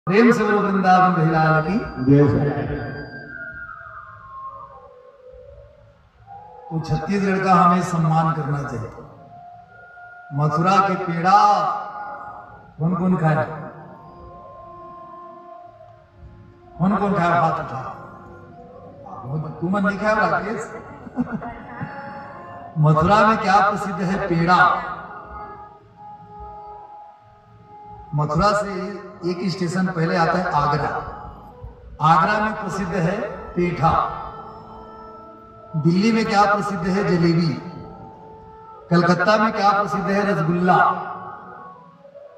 प्रेम से बोलो वृंदावन बिहार की जय। तो छत्तीसगढ़ का हमें सम्मान करना चाहिए। मथुरा के पेड़ा कौन कौन खाए? कौन कौन खाया? हाथ उठा। तुम नहीं खाया राकेश? मथुरा में क्या प्रसिद्ध है? पेड़ा। मथुरा से एक स्टेशन पहले आता है आगरा। आगरा में प्रसिद्ध है पेठा। दिल्ली में क्या प्रसिद्ध है? जलेबी। कलकत्ता में क्या प्रसिद्ध है? रसगुल्ला।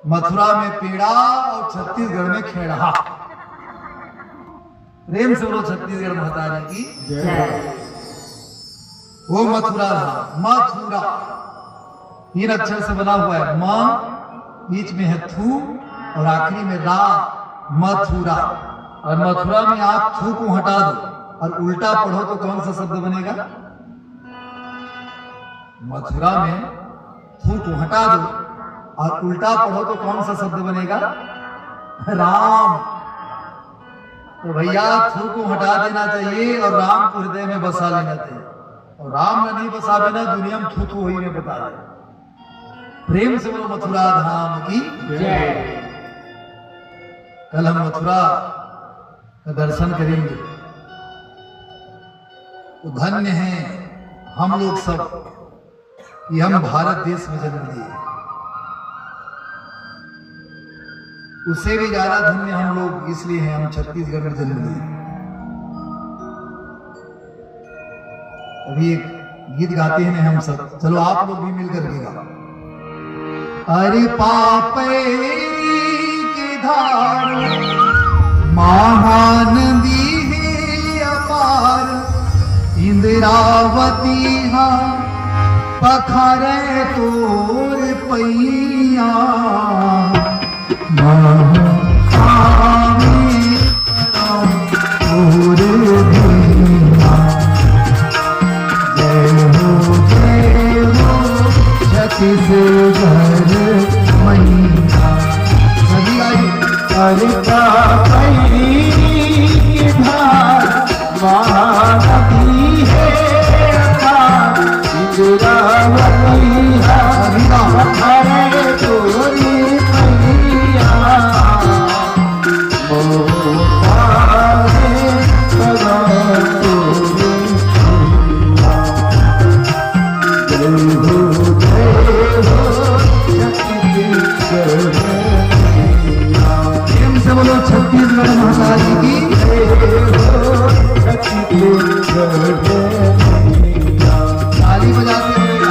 मथुरा में पेड़ा और छत्तीसगढ़ में खेड़ा। प्रेम से बोलो छत्तीसगढ़ महतारी की जय। वो मथुरा था। मथुरा 3 अक्षर से बना हुआ है। म बीच में है थू और आखिरी में रा। मथुरा। और मथुरा में आप थू को हटा दो और उल्टा पढ़ो तो कौन सा शब्द बनेगा? मथुरा में थू को हटा दो और उल्टा पढ़ो तो कौन सा शब्द बनेगा? राम। तो भैया थू को हटा देना चाहिए और राम को हृदय में बसा लेना चाहिए। और राम में नहीं बसा देना, दुनिया में थू थू वही में बता दे। प्रेम से बोलो मथुरा धाम की जय। कल हम मथुरा का दर्शन करेंगे। तो धन्य हैं हम लोग सब कि हम भारत देश में जन्म लिए। उससे भी ज्यादा धन्य हम लोग इसलिए हैं हम छत्तीसगढ़ में जन्म लिए। अभी एक गीत गाते हैं हम सब, चलो आप लोग भी मिलकर के गाओ। अरे पापेरी की धार महानदी है अपार। इंद्रावती हा पखरे तोर पैया। छत्तीसगढ़ मैया सभी आई। अरे पापेरी की धार महानदी है अपार। इंद्रावती हा पखरे तोरी पैया। बोलो छत्तीसगढ़ महाराज की ताली बजाते हुए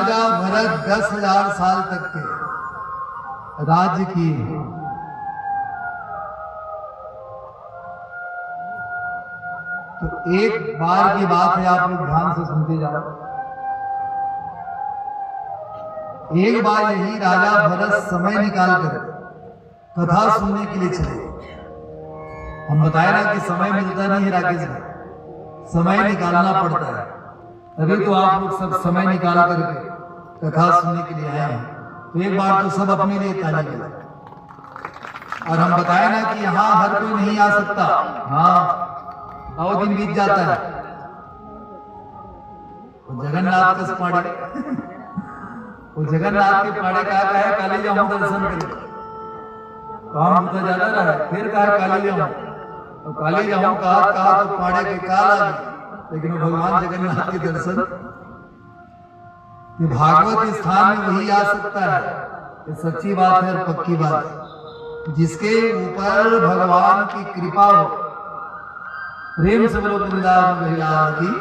राजा भरत 10,000 साल तक के राज्य किए। तो एक बार की बात है, आप लोग ध्यान से सुनते जाओ। एक बार यही राजा भरत समय निकाल कर कथा सुनने के लिए चले। हम बताए ना कि समय मिलता नहीं है राकेश भाई, समय निकालना पड़ता है। अभी तो आप लोग सब समय निकाल करके कथा सुनने के लिए आए हैं, तो एक बार तो सब अपने लिए ताली बजाएं। और हम बताए ना कि यहाँ हर कोई नहीं आ सकता। हाँ, और दिन बीत जाता है। वो जगन्नाथ का पाड़े वो जगन्नाथ के पाड़े कहा है काली जाऊं दर्शन करे, काम होता जाता रहा, फिर कहा काली जाऊं, तो काली जाऊं कहा तो पाड़े के काल आ गई। लेकिन वो भगवान जगन्नाथ के दर्शन, ये भागवत स्थान में वही आ सकता है। ये सच्ची बात है और पक्की बात है। जिसके ऊपर भगवान की कृपा हो, प्रेम से बोलो वृंदावन महिला की।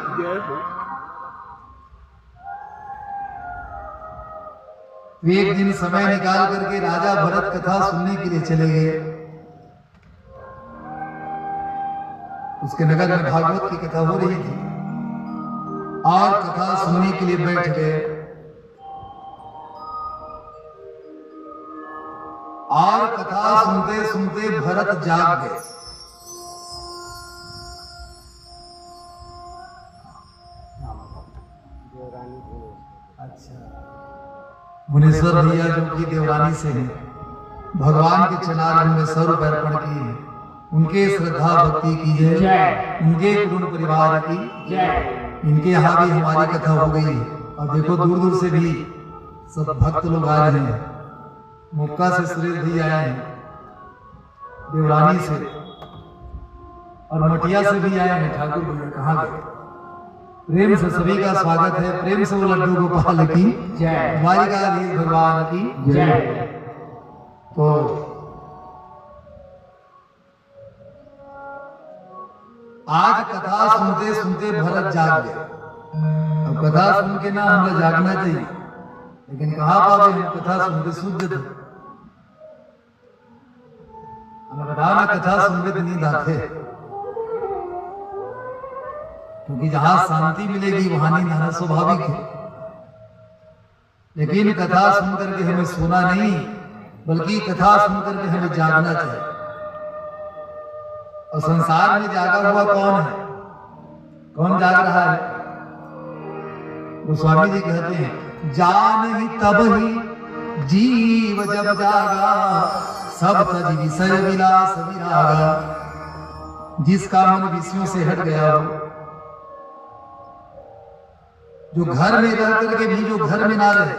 एक दिन समय निकाल करके राजा भरत कथा सुनने के लिए चले गए। उसके नगर में भागवत की कथा हो रही थी और कथा सुनने के लिए बैठ गए। और कथा सुनते सुनते भरत जाग गए। अच्छा, मुनीश्वर भैया जो कि देवरानी से हैं, भगवान के चनार में 100 रुपए अर्पण किए। उनके श्रद्धा भक्ति की जय, उनके कुटुंब परिवार की जय। इनके यहाँ भी हमारी कथा हो गई है और देखो दूर दूर से भी सब भक्त लोग आ रहे हैं। मुक्का से सुरेश भैया आए हैं, देवरानी से, और मटिया से भी आए हैं। ठाकुर भैया कहाँ गए? प्रेम से सभी का स्वागत है। प्रेम से वो लड्डू गोपाल की जय, द्वारिकाधीश भगवान की जय। तो आज कथा सुनते सुनते भरत जाग गए। अब कथा सुन के ना हमें जागना चाहिए, लेकिन कहाँ पावे हम कथा सुनते सूझ थे। हमें बताना कथा सुनते तो नींद आते, क्योंकि जहां शांति मिलेगी वहां नींद आना स्वाभाविक है। लेकिन कथा सुन करके हमें सोना नहीं, बल्कि कथा सुन करके हमें जागना चाहिए। और संसार में जागा हुआ कौन है? कौन जाग रहा है? वो स्वामी जी कहते हैं, जान ही तब ही जीव जब जागा, सब तज विषय विलास विरागा। जिसका मन विषयों से हट गया हो, जो घर में रह करके भी जो घर में ना रहे,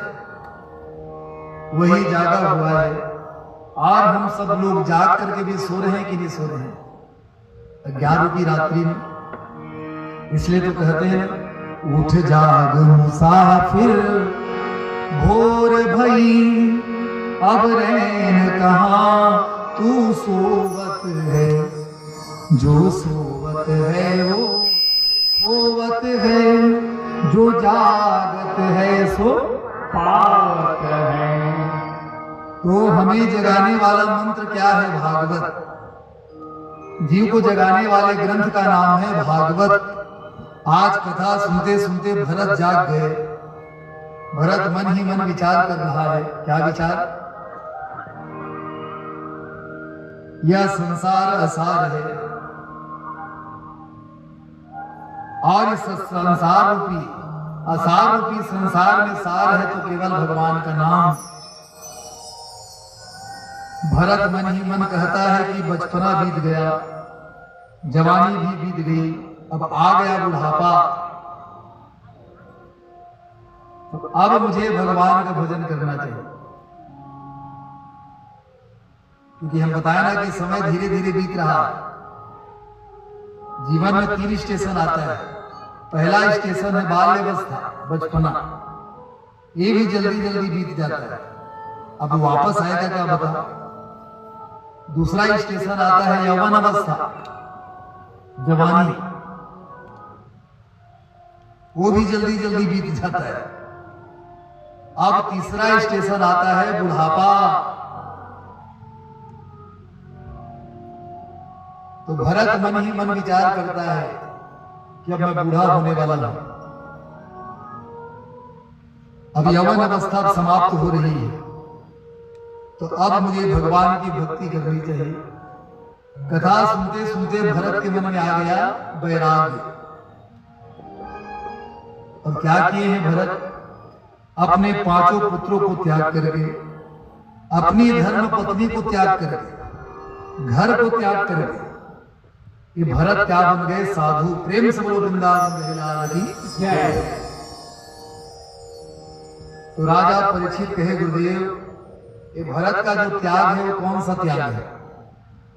वही जागा हुआ है। और हम सब लोग जाग करके भी सो रहे हैं कि नहीं सो रहे हैं? अज्ञान रूपी रात्रि में। इसलिए तो कहते हैं, उठ जाग मुसाफिर भोर भई, अब रैन कहाँ तू सोवत है। जो सोवत है वो होवत है, जो जागत है सो पावत है। तो हमें जगाने वाला मंत्र क्या है? भागवत। जीव को जगाने वाले ग्रंथ का नाम है भागवत। आज कथा सुनते सुनते भरत जाग गए। भरत मन ही मन विचार कर रहा है। क्या विचार? यह संसार असार है और इस संसार रूपी असार रूपी संसार में सार है तो केवल भगवान का नाम। भरत मन ही मन कहता है कि बचपना बीत गया, जवानी भी बीत गई, अब आ गया बुढ़ापा, तो अब मुझे भगवान का भजन करना चाहिए। क्योंकि हम बताया ना कि समय धीरे धीरे बीत रहा। जीवन में 3 स्टेशन आता है। पहला स्टेशन है बाल्यावस्था, बचपना। ये भी जल्दी जल्दी बीत जाता है, अब वापस आएगा क्या बता। दूसरा स्टेशन आता है यौवन अवस्था, जवानी। वो भी जल्दी जल्दी बीत जाता है। अब तीसरा स्टेशन आता है बुढ़ापा। तो भरत मन ही मन विचार करता है कि अब मैं बूढ़ा होने वाला हूं, अब यौवन अवस्था समाप्त हो रही है, तो अब मुझे भगवान की भक्ति करनी चाहिए। कथा सुनते सुनते भरत के मन में आ गया वैराग्य। और क्या किए हैं भरत? अपने 5 पुत्रों को त्याग करके, अपनी धर्म पत्नी को त्याग करके, घर को त्याग करके ये भरत क्या बन गए? साधु। प्रेम से बोलो वृंदावन लाल की जय। तो राजा परीक्षित कहे गुरुदेव, ये भरत का जो त्याग है वो कौन सा त्याग है?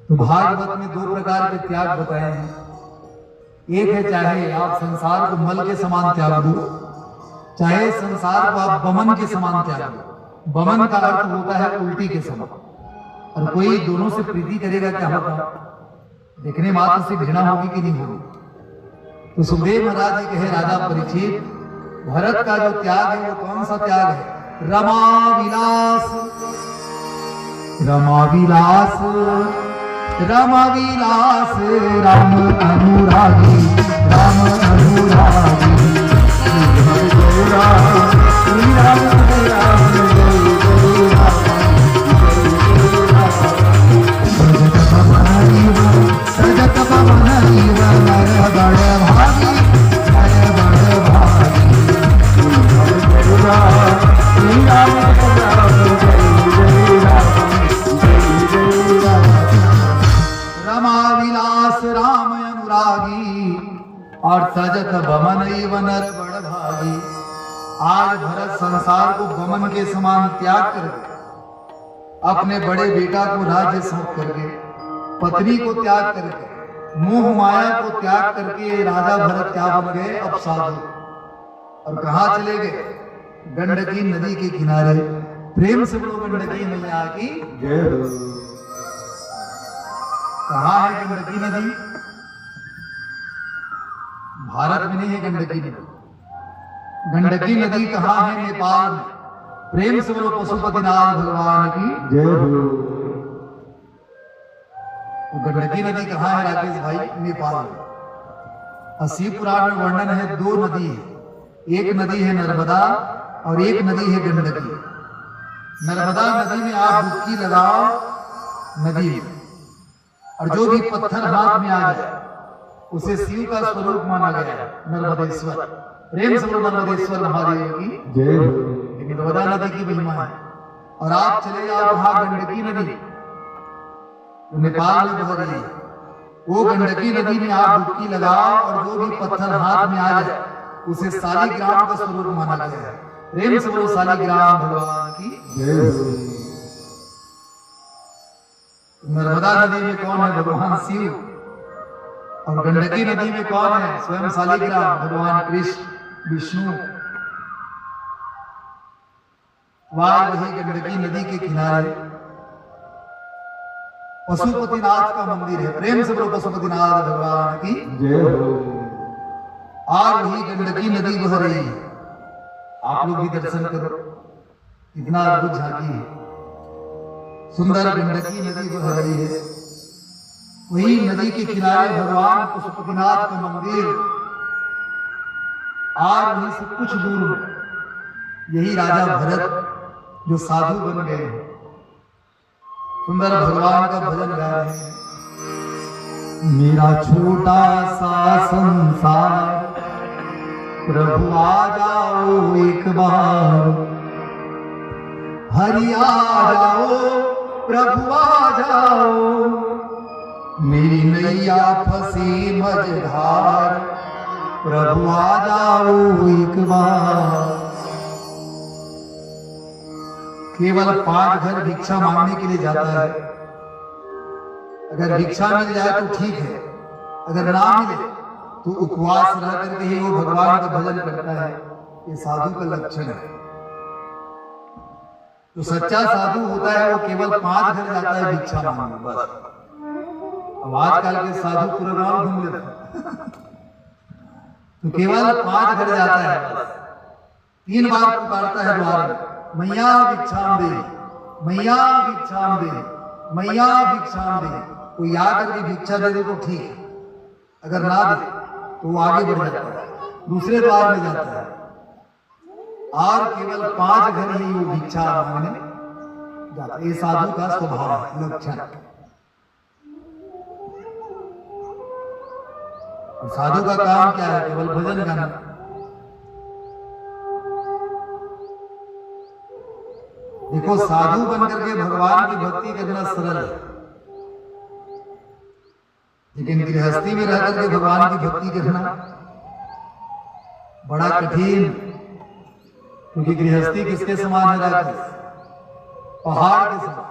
तो भागवत में 2 प्रकार के त्याग बताए हैं। एक है चाहे आप संसार को मल के समान त्याग दो, चाहे संसार को आप बमन के समान त्याग दो। बमन का अर्थ होता है उल्टी के समान। और कोई दोनों से प्रीति करेगा क्या होगा? देखने मात्र से घृणा होगी कि नहीं होगी? तो सुखदेव महाराज जी कहे राजा परीक्षित, भरत का जो त्याग है वो कौन सा त्याग है? रमा विलास। रमा विलास, रमा विलास, राम अनुरागी, राम अनुरागी, श्री राम श्री राम जय राम जय राम। सजत पवन नर बड़ भागी, नर बड़ भागी, श्री राम जय राम जय राम। रमा विलास राम अनुरागी और सजत बमन नर बड़ भागी। आज भरत संसार को बमन के समान त्याग करके, अपने बड़े बेटा को राज्य सौंप करके, पत्नी को त्याग करके, मोह माया को त्याग करके राजा भरत क्या बन गए? अब साधु। और कहां चले गए? गंडकी नदी के किनारे। प्रेम से बोलो गंडकी मैया की जय। कहां है गंडकी नदी? भारत में नहीं है गंडकी नदी। गंडकी नदी कहां है? नेपाल में। प्रेम से बोलो पशुपतिनाथ भगवान की जय हो। गंडकी नदी कहां है राकेश भाई? नेपाल में। शिव पुराण में वर्णन है 2 नदी है। एक नदी है नर्मदा और एक नदी है गंडकी। नर्मदा नदी में आप डुबकी लगाओ नदी में, और जो भी पत्थर हाथ में आ जाए उसे शिव का स्वरूप माना गया है, नर्मदेश्वर। प्रेम से बोलो नर्मदेश्वर महादेव की जय हो। लेकिन नर्मदा नदी की महिमा है। और आप चले जाओ वहां गंडकी नदी नेपाल में बह रही है, वो गंडकी नदी में आप डुबकी लगाओ और जो भी पत्थर हाथ में आ जाए उसे शालिग्राम का स्वरूप माना गया है। प्रेम से बोलो शालिग्राम भगवान की जय हो। नर्मदा नदी में कौन है? भगवान शिव। और गंडकी नदी में कौन है? स्वयं शालिग्राम, भगवान कृष्ण विष्णु। वहां वही गंडकी नदी के किनारे पशुपतिनाथ का मंदिर है। प्रेम से बोलो पशुपतिनाथ भगवान की जय हो। और वही गंडकी नदी बह रही है। आप लोग भी दर्शन करो, इतना अद्भुत झांकी है, सुंदर गंडकी नदी बह रही है। वही नदी के किनारे भगवान पशुपतिनाथ का मंदिर। और वहीं से कुछ दूर में यही राजा भरत जो साधु बन गए हैं, सुंदर भगवान का भजन गा रहे हैं। मेरा छोटा सा संसार प्रभु आ जाओ एक बार, हरि आ जाओ प्रभु आ जाओ, मेरी नैया फंसी मझधार, प्रभु आ जाओ एक बार। केवल 5 घर भिक्षा मांगने के लिए जाता है। अगर भिक्षा मिल जाए तो ठीक है, अगर ना मिले तो उपवास रह करके ही वो भगवान का भजन करता है। ये साधु का लक्षण है। तो सच्चा साधु होता है वो केवल 5 घर जाता है भिक्षा मांगने, बस। अब आजकल के साधु पूरा गांव घूम लेते हैं तो केवल 5 घर जाता है, 3 बार पुकारता है द्वार में, मैया भिक्षाम दे, मैया भिक्षाम दे, मैया भिक्षाम दे। कोई आकर के भिक्षा दे दे तो ठीक है, अगर ना दे तो वो आगे बढ़ जाता है, दूसरे द्वार में जाता है, और केवल 5 घर ही वो भिक्षा मांगने जाता है। ये साधु का स्वभाव है, लक्षण। और साधु का काम क्या है? केवल भजन गाना। देखो, साधु बनकर के भगवान की भक्ति करना सरल है, लेकिन गृहस्थी में रहकर के भगवान की भक्ति करना बड़ा कठिन। क्योंकि गृहस्थी किसके समान है राकेश? पहाड़ के समान।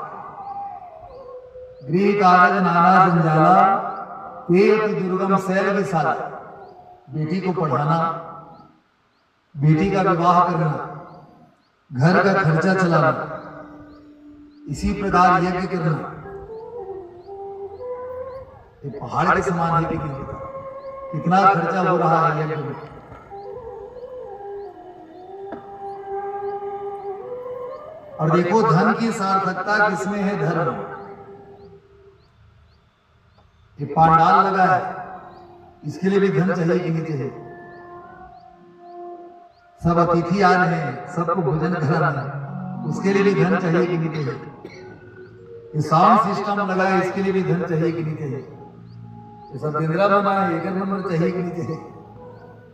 गृह कागज नाना जंजाला, ते अति दुर्गम शैल विशाला। बेटी को पढ़ाना, बेटी का विवाह करना, घर का खर्चा चलाना, इसी प्रकार यज्ञ करना, ये पहाड़ के समान है। कितना खर्चा हो रहा है यज्ञ में। और देखो, धन की सार्थकता किसमें है? धर्म। ये पांडाल लगा है, इसके लिए भी धन चाहिए कि नहीं चाहिए? सब अतिथि आ रहे हैं, सबको भोजन कराना है, उसके लिए भी धन चाहिए कि नहीं चाहिए? ये साउंड सिस्टम लगा है, इसके लिए भी धन चाहिए कि नहीं चाहिए? ये सब केंद्रा बना है, एक नंबर चाहिए कि नहीं चाहिए?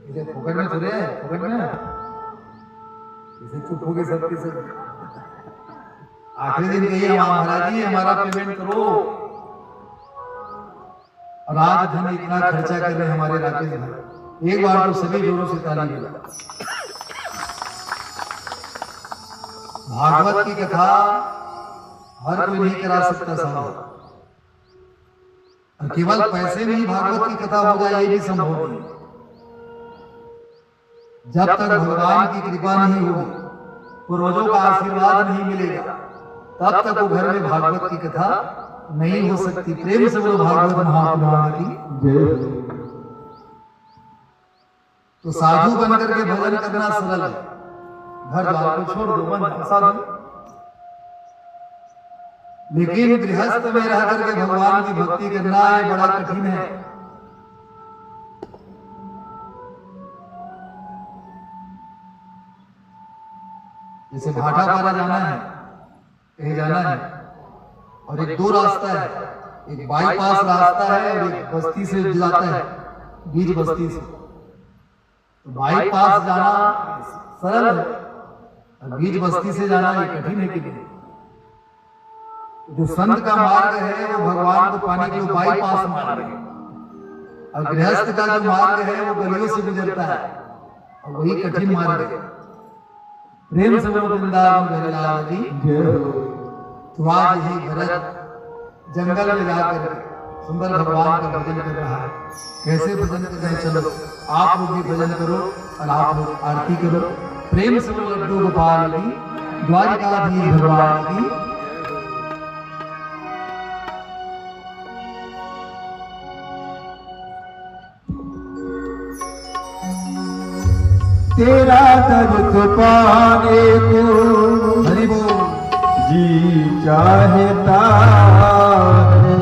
इसे फुकट में चले हैं, फुकट में इसे चुप हो गए सबके सब। आखिरी दिन कहिए, महाराज जी हमारा पेमेंट करो। और आज धन इतना खर्चा कर रहे हमारे राकेश भाई। एक बार तो सभी जोरों से ताली बजा। भागवत की कथा हर कोई नहीं करा सकता संभव, और केवल पैसे में ही भागवत की कथा हो जाए ये भी संभव नहीं। जब तक भगवान की कृपा नहीं होगी, पूर्वजों का आशीर्वाद नहीं मिलेगा, तब तक वो घर में भागवत की कथा नहीं हो सकती। प्रेम से बोलो भागवत महापुराण की जय। तो साधु बनकर के भजन करना सरल है, घर द्वार को छोड़ दो, बन साधु। लेकिन गृहस्थ में रह करके भगवान की भक्ति करना ये बड़ा कठिन है। जैसे भाटापारा जाना है, कहीं जाना है, और एक 2 रास्ता है, एक बाईपास रास्ता है और एक बस्ती से जाता है, बीच बस्ती से। तो बाईपास जाना सरल है, और बीच बस्ती से जाना ये कठिन है कि नहीं? जो संत का मार्ग है वो भगवान को पाने के लिए बाईपास मार्ग है, और गृहस्थ का जो मार्ग है वो गलियों से गुजरता है, और वही कठिन मार्ग है। प्रेम से वृंदावन भजलाल की जय हो। तो आज यही भरत जंगल में जाकर सुंदर भगवान का भजन कर रहा है। कैसे भजन कर रहे हैं? चलो आप लोग भी भजन करो और आप लोग आरती करो। प्रेम से लड्डू गोपाल की, द्वारिकाधीश भगवान की। तेरा दर्द पाने को हरि बोल जी चाहता है।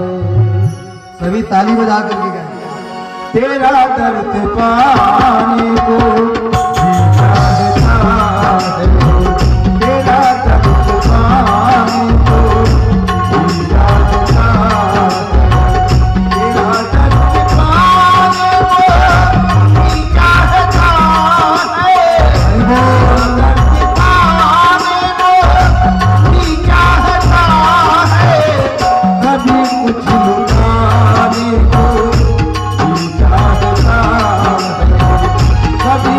सभी ताली बजा करके गाएं। तेरा दर्द पाने को जी चाहता है। तेरा दर्द पाने को जी चाहता है। तेरा दर्द पाने को जी चाहता कुछ लुटाने को जी चाहता है, कभी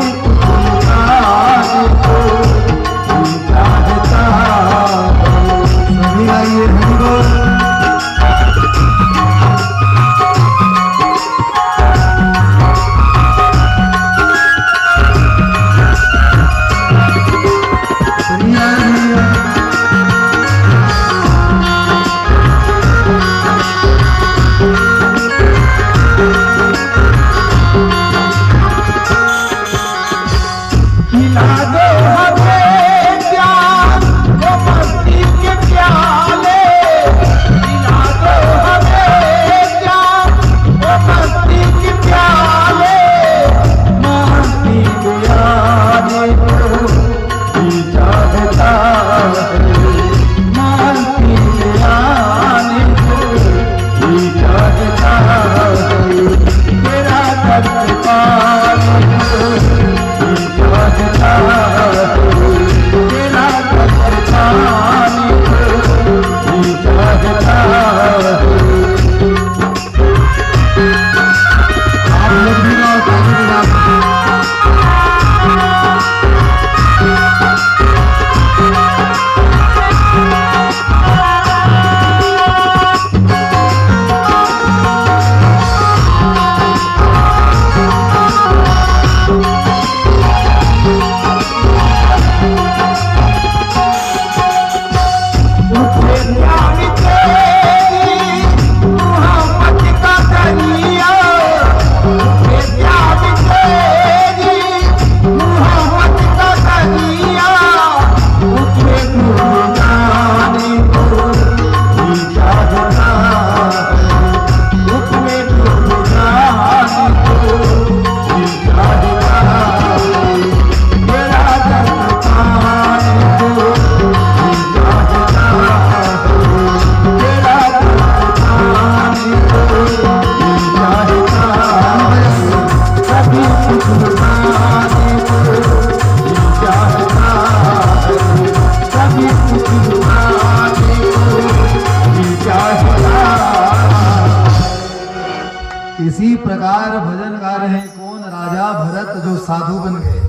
प्रकार भजन गा रहे हैं कौन? राजा भरत जो साधु बन गए।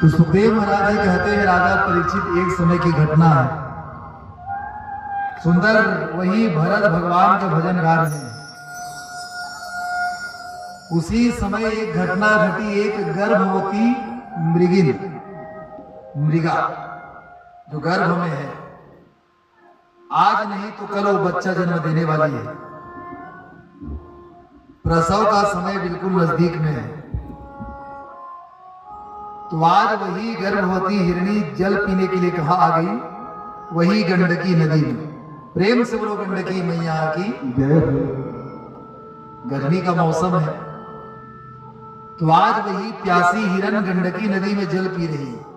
तो सुखदेव महाराज जी कहते हैं राजा परीक्षित एक समय की घटना है। सुंदर वही भरत भगवान का भजन गा रहे हैं। उसी समय एक घटना घटी। एक गर्भवती मृगा जो गर्भ में है, आज नहीं तो कल वो बच्चा जन्म देने वाली है। प्रसव का समय बिल्कुल नजदीक में है। तो आज वही गर्भवती हिरणी जल पीने के लिए कहाँ आ गई? वही गंडकी नदी में। प्रेम से बोलो गंडकी मैया की जय। गर्मी का मौसम है, तो आज वही प्यासी हिरण गंडकी नदी में जल पी रही है।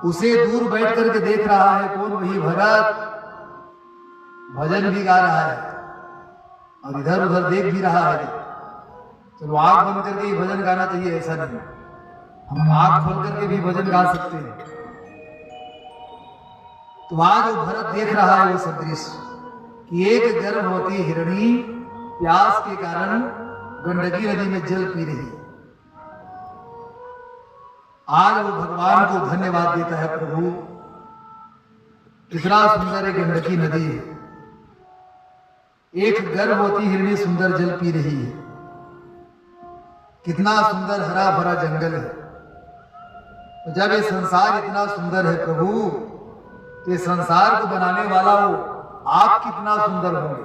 उसे दूर बैठ करके देख रहा है कौन? वही भरत भजन भी गा रहा है और इधर उधर देख भी रहा है। चलो आंख बंद करके ही भजन गाना चाहिए, ऐसा नहीं, हम आंख खोल करके भी भजन गा सकते हैं। तो आज वो भरत देख रहा है वो सब दृश्य कि एक गर्भवती हिरणी प्यास के कारण गंडकी नदी में जल पी रही है। आज वो भगवान को धन्यवाद देता है, प्रभु कितना सुंदर है गंडकी नदी है। एक गर्भवती हिरणी सुंदर जल पी रही है। कितना सुंदर हरा भरा जंगल है। तो जब ये संसार इतना सुंदर है प्रभु, तो इस संसार को बनाने वाला वो आप कितना सुंदर होंगे।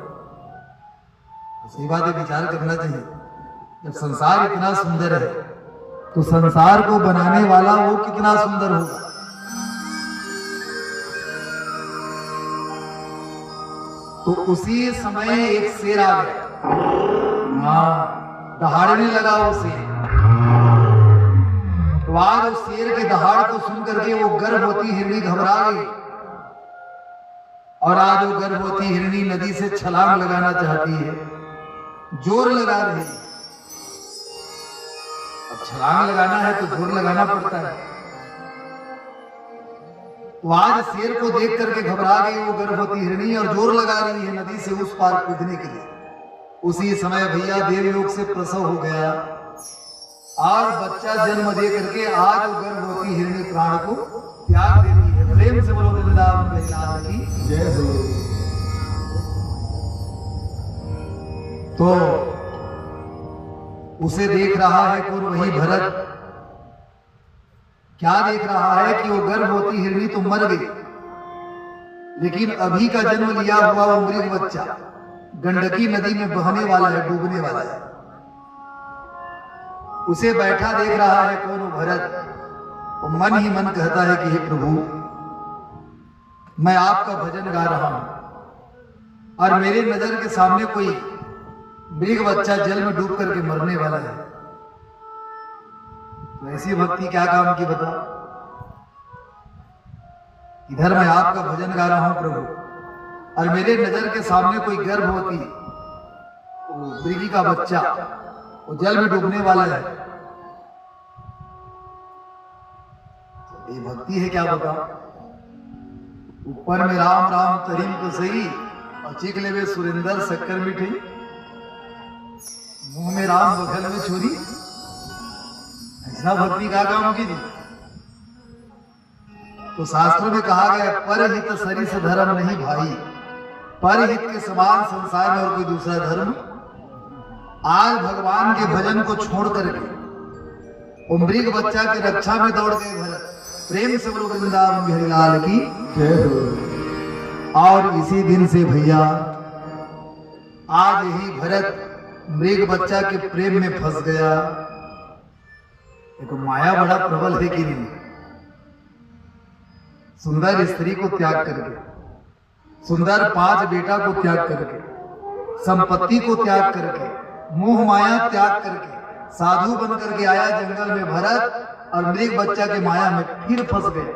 तो सही बात है, विचार करना चाहिए। जब संसार इतना सुंदर है तो संसार को बनाने वाला वो कितना सुंदर होगा। तो उसी समय एक शेर आ गया। हाँ, दहाड़ने लगा वो शेर। तो आज उस शेर के दहाड़ को सुन करके वो गर्भवती हिरणी घबरा गई और आज वो गर्भवती हिरणी नदी से छलांग लगाना चाहती है, जोर लगा रही है। अब छलांग लगाना है तो जोर लगाना पड़ता है। तो आज शेर को देख करके घबरा गई वो गर्भवती हिरणी और जोर लगा रही है नदी से उस पार कूदने के लिए। उसी समय भैया देवलोक से प्रसव हो गया और बच्चा जन्म दे करके आज वो गर्भवती हिरणी प्राण को त्याग दे रही है। प्रेम से बोलो वृंदावन की जय हो। तो उसे देख रहा है कौन? वही भरत। क्या देख रहा है कि वो गर्भवती हिरणी तो मर गई, लेकिन अभी का जन्म लिया हुआ वो मृग बच्चा गंडकी नदी में बहने वाला है, डूबने वाला है। उसे बैठा देख रहा है कौन? वो भरत। वो मन ही मन कहता है कि हे प्रभु, मैं आपका भजन गा रहा हूं और मेरे नजर के सामने कोई मृग बच्चा जल में डूब करके मरने वाला है। तो ऐसी भक्ति क्या काम की बता। इधर मैं आपका भजन गा रहा हूं प्रभु और मेरे नजर के सामने कोई गर्भवती मृगी का बच्चा वो जल में डूबने वाला है। ये भक्ति है क्या बता। ऊपर में राम राम तरीम को सही और चीख लेवे सुरेंद्र शक्कर मिठी, मुंह में राम बगल में छुरी। ऐसा भक्ति का काम की थी। तो शास्त्रों में कहा गया परहित सरिस धर्म नहीं भाई, परहित के समान संसार में और कोई दूसरा धर्म। आज भगवान के भजन को छोड़ करके वो मृग बच्चा के रक्षा में दौड़ गए भरत। प्रेम से बोलो वृंदावन बिहारी लाल की जय हो। और इसी दिन से भैया आज यही भरत मृग बच्चा के प्रेम में फंस गया। देखो माया बड़ा प्रबल है कि नहीं। सुंदर स्त्री को त्याग करके, सुंदर 5 बेटा को त्याग करके, संपत्ति को त्याग करके, मोह माया त्याग करके साधु बन करके आया जंगल में भरत और मृग बच्चा के माया में फिर फंस गए।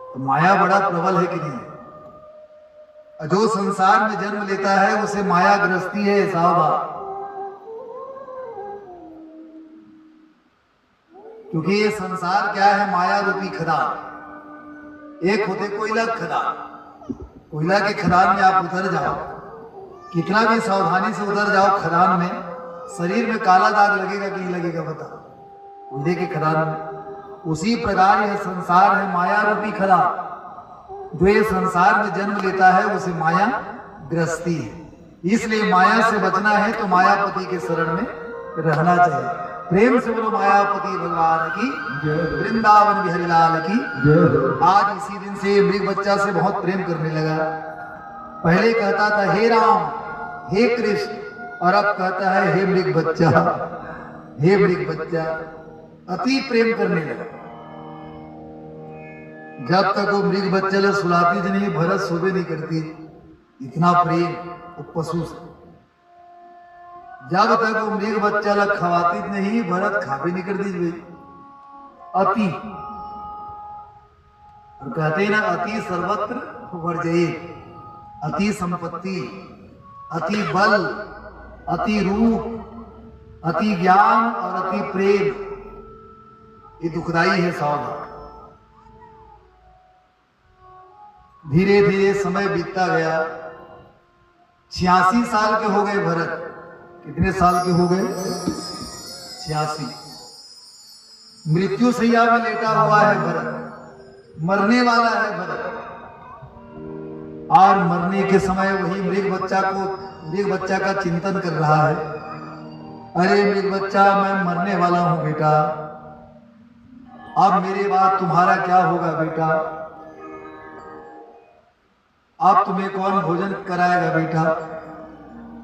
तो माया बड़ा प्रबल है कि नहीं। जो संसार में जन्म लेता है उसे माया ग्रस्ती है, सावधान। क्योंकि ये संसार क्या है? माया रूपी खदान। एक होते कोयला खदान, कोयला के खदान में आप उतर जाओ, कितना भी सावधानी से उतर जाओ खदान में, शरीर में काला दाग लगेगा कि नहीं लगेगा बताओ, कोयले के खदान में। उसी प्रकार यह संसार है माया रूपी खदान। जो ये संसार में जन्म लेता है उसे माया ग्रस्ती है। इसलिए माया से बचना है तो मायापति के शरण में रहना चाहिए। प्रेम से बोलो मायापति भगवान की, वृंदावन बिहारी लाल की। आज इसी दिन से मृग बच्चा से बहुत प्रेम करने लगा। पहले कहता था हे राम, हे कृष्ण, और अब कहता है हे मृग बच्चा, हे मृग बच्चा। अति प्रेम करने लगा। जब तक वो मृग बच्चा ला सुलाती थी नहीं, भरत सोबे नहीं करती, इतना प्रेम वो पशु से। जब तक वो मृग बच्चा ला खवाती नहीं, भरत खाबे नहीं करती भाई। अति, और कहते ना अति सर्वत्र वर्जये। अति संपत्ति, अति बल, अति रूप, अति ज्ञान और अति प्रेम, ये दुखदाई है सावधान। धीरे धीरे समय बीतता गया। 86 साल के हो गए भरत। कितने साल के हो गए? 86। मृत्यु सैया में लेटा हुआ है भरत, मरने वाला है भरत। और मरने के समय वही मृग बच्चा का चिंतन कर रहा है। अरे मृग बच्चा, मैं मरने वाला हूं बेटा, अब मेरे बाद तुम्हारा क्या होगा बेटा? अब तुम्हें कौन भोजन कराएगा बेटा?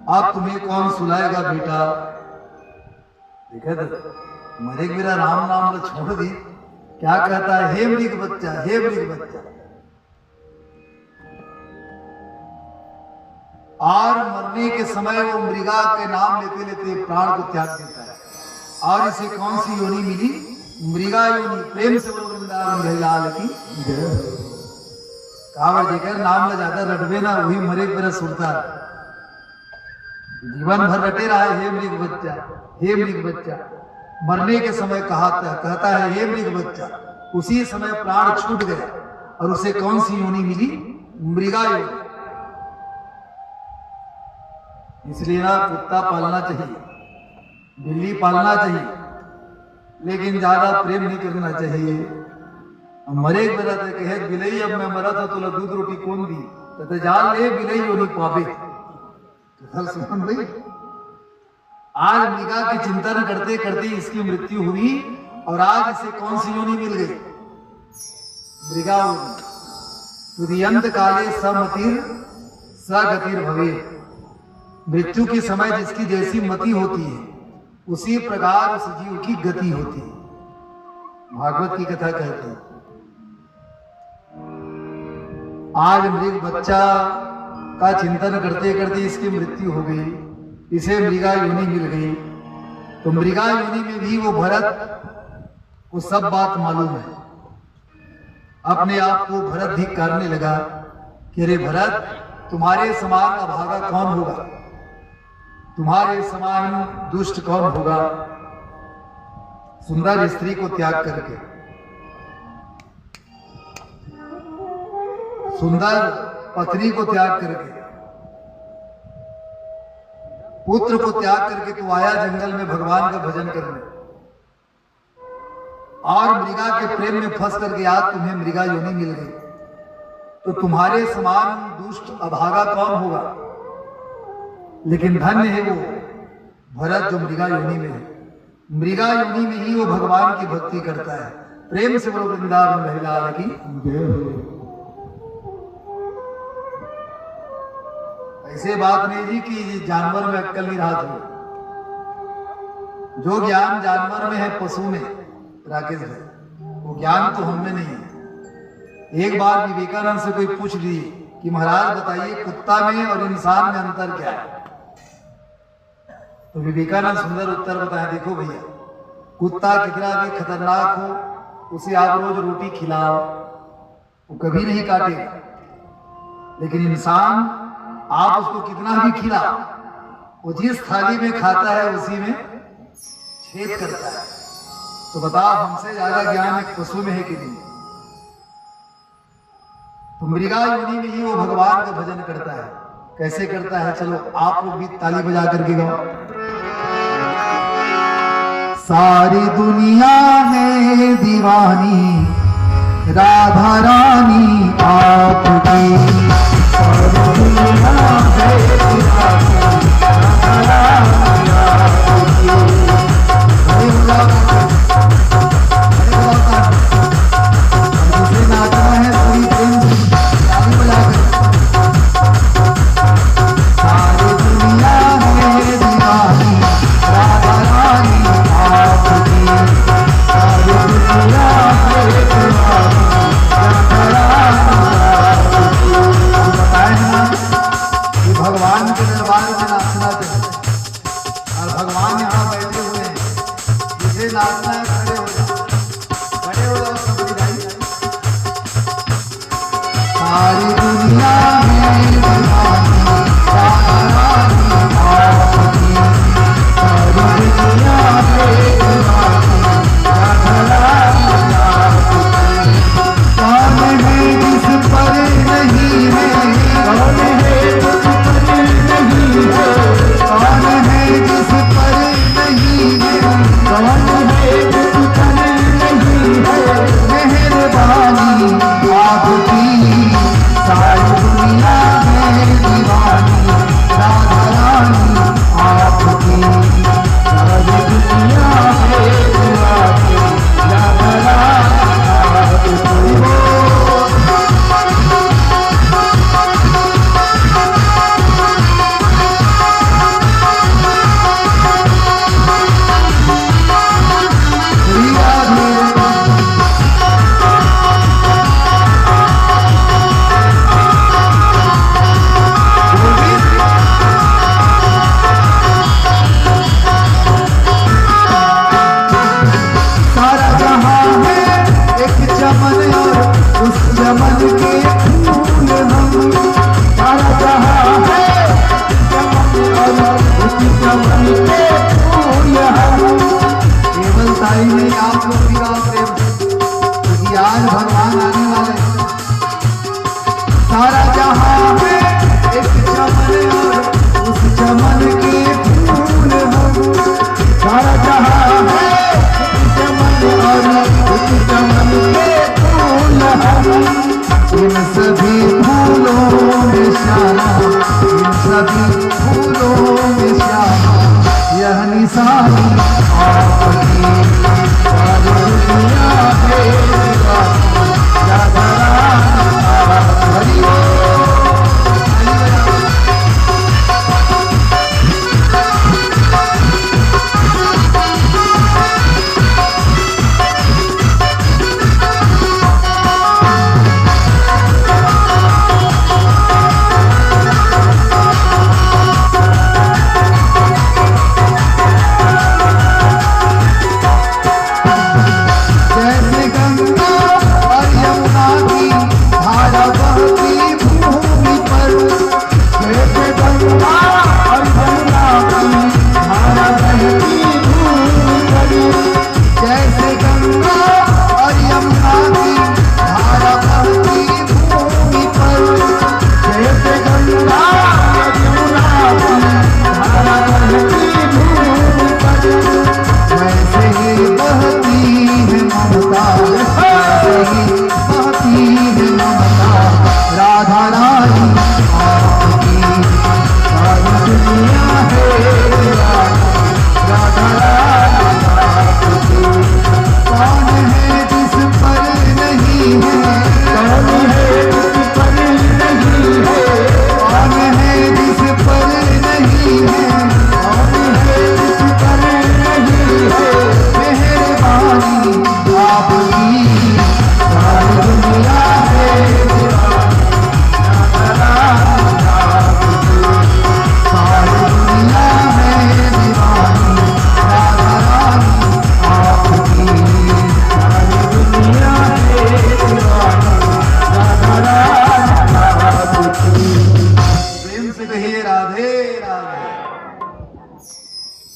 अब तुम्हें कौन सुलाएगा बेटा? देखा था मरे मेरा राम नाम तो छोड़ दी, क्या कहता है? हे मृग बच्चा, हे मृग बच्चा। और मरने के समय वो मृगा के नाम लेते लेते प्राण को त्याग देता है। और इसे कौन सी योनि मिली? मृगा योनि। प्रेम से बोलो वृंदावन लाल की। कावड़ देकर नाम ले जाता रटवे ना, वही मरे मेरा सुरता। जीवन भर रटे रहा है हे मृग बच्चा, हे मृग बच्चा। मरने के समय कहता है हे मृग बच्चा। उसी समय प्राण छूट गया और उसे कौन सी योनि मिली? मृगा योनि। इसलिए ना कुत्ता पालना चाहिए, बिल्ली पालना चाहिए, लेकिन ज्यादा प्रेम नहीं करना चाहिए। मरे बेरा ते कहे बिलई, अब मैं मरा था तो दूध रोटी कौन दी? तो जान ले बिलई योनि पावे। सुमन भाई, आज मृगा के चिंतन करते करते इसकी मृत्यु हुई और आज इसे कौन सी योनि मिल गई? मृगा योनि। तुदियंत काले समतिर सगतिर भवे। मृत्यु के समय जिसकी जैसी मति होती है उसी प्रकार उस जीव की गति होती है। भागवत की कथा कहती है। आज मृग बच्चा का चिंतन करते करते इसकी मृत्यु हो गई, इसे मृगा योनि मिल गई। तो मृगा योनि में भी वो भरत को सब बात मालूम है। अपने आप को भरत धिक्कारने लगा कि अरे भरत, तुम्हारे समान अभागा कौन होगा? तुम्हारे समान दुष्ट कौन होगा? सुंदर स्त्री को त्याग करके, सुंदर पत्नी को त्याग करके, पुत्र को त्याग करके तू आया जंगल में भगवान का भजन करने, और मृगा के प्रेम में फंस करके आज तुम्हें मृगा योनि मिल गई। तो तुम्हारे समान दुष्ट अभागा कौन होगा? लेकिन धन्य है वो भरत जो मृगा योनि में है। मृगा योनि में ही वो भगवान की भक्ति करता है। प्रेम से बोलो वृंदावन बिहारी लाल की। ऐसे बात नहीं जी कि जानवर में अक्कल नहीं रहा था। जो ज्ञान जानवर में है, पशु में, राकेश भाई, वो ज्ञान तो हम में नहीं है। एक बार विवेकानंद से कोई पूछ लिए कि महाराज बताइए कुत्ता में और इंसान में अंतर क्या है? तो विवेकानंद सुंदर उत्तर बताया, देखो भैया, कुत्ता कितना भी खतरनाक हो उसे आप रोज रोटी खिलाओ, वो कभी नहीं काटेगा। लेकिन इंसान आप उसको कितना भी खिलाओ, वो जिस थाली में खाता है उसी में छेद करता है। तो बताओ हमसे ज्यादा ज्ञान एक पशु में है कि नहीं? तो मृगा योनि में ही वो भगवान का भजन करता है। कैसे करता है, चलो आप लोग भी ताली बजा करके गाओ। सारी दुनिया है दीवानी राधा रानी आपकी, सारी दुनिया है दीवानी राधा रानी आपकी। जिसे नाचना है पूरी प्रेम से ताली बजाकर। सारी दुनिया है दीवानी राधा रानी आपकी, सारी दुनिया है दीवानी राधा रानी आपकी। हम बताए ना कि भगवान के दरबार में नाचना चाहिए और भगवान यहाँ बैठे हुए हैं। जिसे नाचना है खड़े हो जाओ, खड़े हो जाओ सब भाई। सारी दुनिया में दीवानी राधा रानी आपकी, सारी दुनिया में दीवानी राधा रानी आपकी। कौन है जिस पर नहीं है, कौन है जिस पर नहीं है, कौन है जिस पर नहीं है, कौन है जिस पर नहीं है मेहरबानी आपकी। सारी दुनिया में दीवानी राधा रानी आपकी, सारी दुनिया में दीवानी राधा रानी आपकी। चमन और उस चमन के फूल हम, सारा जहां है चमन और उस चमन के फूल हम। केवल ताई नहीं, आप लोग भी गाओ प्रेम से, क्योंकि आज भगवान आने वाले हैं। सारा जहां है एक चमन और उस चमन के फूल हम, सारा जहां है एक चमन और उस चमन के इन सभी फूलों में श्यामा, इन सभी फूलों में श्यामा यह निशानी आपकी। सारी दुनिया है दीवानी राधा रानी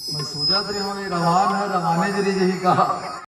मैं सोचा तो रवान है रवाने जरी जही कहा